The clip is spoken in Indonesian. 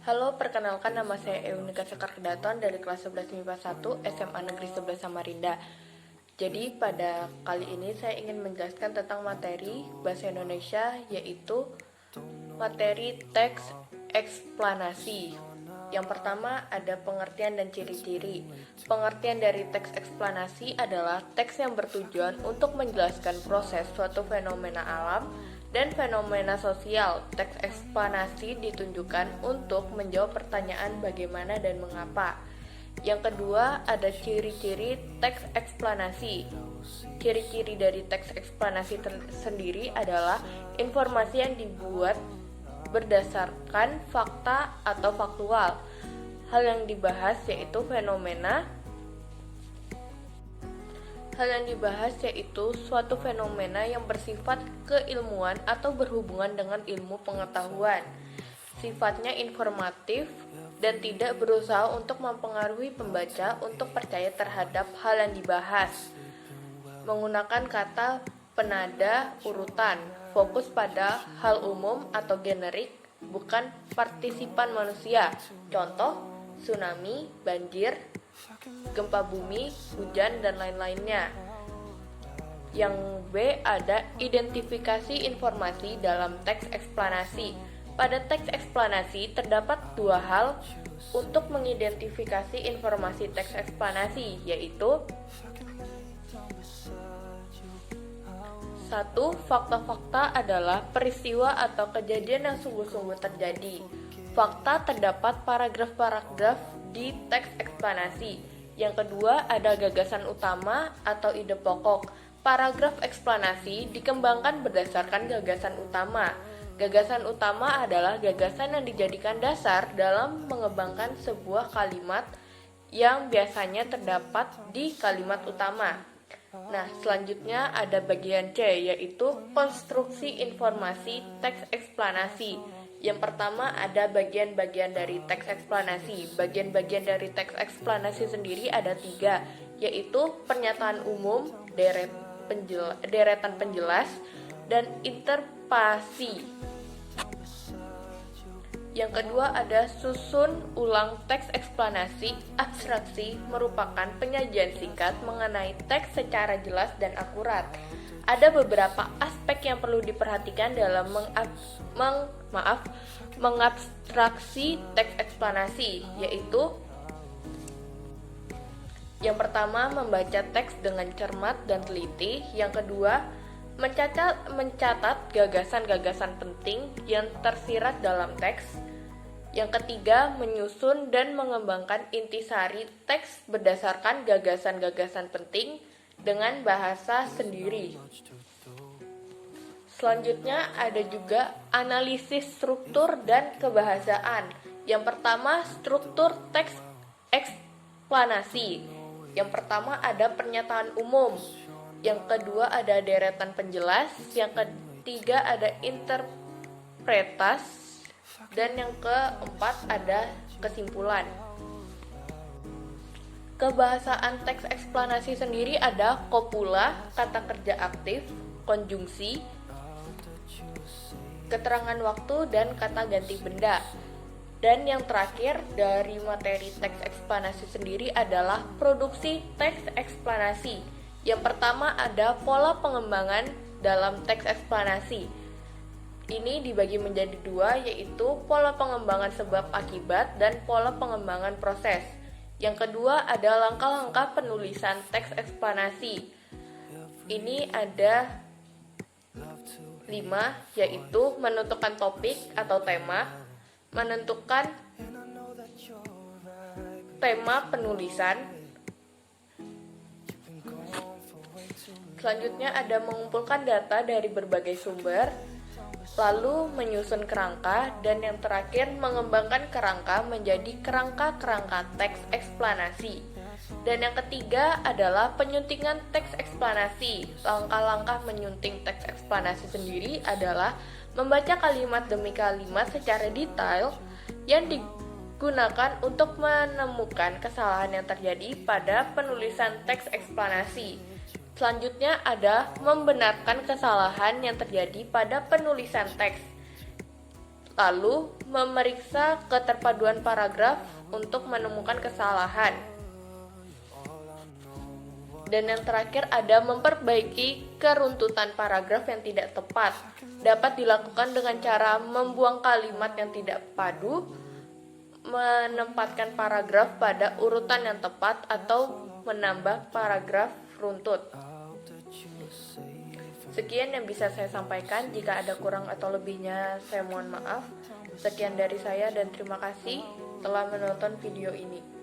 Halo, perkenalkan nama saya Eunika Sekar Kedaton dari kelas 11 MIPA 1 SMA Negeri 11 Samarinda. Jadi pada kali ini saya ingin menjelaskan tentang materi Bahasa Indonesia, yaitu materi teks eksplanasi. Yang pertama ada pengertian dan ciri-ciri. Pengertian dari teks eksplanasi adalah teks yang bertujuan untuk menjelaskan proses suatu fenomena alam dan fenomena sosial. Teks eksplanasi ditunjukkan untuk menjawab pertanyaan bagaimana dan mengapa. Yang kedua ada ciri-ciri teks eksplanasi. Ciri-ciri dari teks eksplanasi sendiri adalah informasi yang dibuat berdasarkan fakta atau faktual. Hal yang dibahas yaitu fenomena. Hal yang dibahas yaitu suatu fenomena yang bersifat keilmuan atau berhubungan dengan ilmu pengetahuan. Sifatnya informatif dan tidak berusaha untuk mempengaruhi pembaca untuk percaya terhadap hal yang dibahas. Menggunakan kata penada urutan, fokus pada hal umum atau generik, bukan partisipan manusia. Contoh, tsunami, banjir, gempa bumi, hujan, dan lain-lainnya. Yang B ada identifikasi informasi dalam teks eksplanasi. Pada teks eksplanasi terdapat dua hal untuk mengidentifikasi informasi teks eksplanasi, yaitu 1. Fakta-fakta adalah peristiwa atau kejadian yang sungguh-sungguh terjadi. Fakta terdapat paragraf-paragraf di teks eksplanasi. Yang kedua ada gagasan utama atau ide pokok. Paragraf eksplanasi dikembangkan berdasarkan gagasan utama. Gagasan utama adalah gagasan yang dijadikan dasar dalam mengembangkan sebuah kalimat yang biasanya terdapat di kalimat utama. Nah, selanjutnya ada bagian C, yaitu konstruksi informasi teks eksplanasi. Yang pertama ada bagian-bagian dari teks eksplanasi. Bagian-bagian dari teks eksplanasi sendiri ada 3, yaitu pernyataan umum, deretan penjelas, dan interpasi. Yang kedua ada susun ulang teks eksplanasi. Abstraksi merupakan penyajian singkat mengenai teks secara jelas dan akurat. Ada beberapa aspek yang perlu diperhatikan dalam mengabstraksi teks eksplanasi, yaitu yang pertama membaca teks dengan cermat dan teliti. Yang kedua mencatat gagasan-gagasan penting yang tersirat dalam teks. Yang ketiga, menyusun dan mengembangkan intisari teks berdasarkan gagasan-gagasan penting dengan bahasa sendiri. Selanjutnya ada juga analisis struktur dan kebahasaan. Yang pertama, struktur teks eksplanasi. Yang pertama ada pernyataan umum. Yang kedua ada deretan penjelas, yang ketiga ada interpretas, dan yang keempat ada kesimpulan. Kebahasaan teks eksplanasi sendiri ada kopula, kata kerja aktif, konjungsi, keterangan waktu, dan kata ganti benda. Dan yang terakhir dari materi teks eksplanasi sendiri adalah produksi teks eksplanasi. Yang pertama ada pola pengembangan dalam teks eksplanasi. Ini dibagi menjadi 2, yaitu pola pengembangan sebab akibat dan pola pengembangan proses. Yang kedua ada langkah-langkah penulisan teks eksplanasi. Ini ada 5, yaitu menentukan topik atau tema, menentukan tema penulisan. Selanjutnya ada mengumpulkan data dari berbagai sumber, lalu menyusun kerangka, dan yang terakhir mengembangkan kerangka menjadi kerangka-kerangka teks eksplanasi. Dan yang ketiga adalah penyuntingan teks eksplanasi. Langkah-langkah menyunting teks eksplanasi sendiri adalah membaca kalimat demi kalimat secara detail yang digunakan untuk menemukan kesalahan yang terjadi pada penulisan teks eksplanasi. Selanjutnya ada membenarkan kesalahan yang terjadi pada penulisan teks. Lalu, memeriksa keterpaduan paragraf untuk menemukan kesalahan. Dan yang terakhir ada memperbaiki keruntutan paragraf yang tidak tepat. Dapat dilakukan dengan cara membuang kalimat yang tidak padu, menempatkan paragraf pada urutan yang tepat, atau menambah paragraf runtut. Sekian yang bisa saya sampaikan. Jika ada kurang atau lebihnya, saya mohon maaf. Sekian dari saya dan terima kasih telah menonton video ini.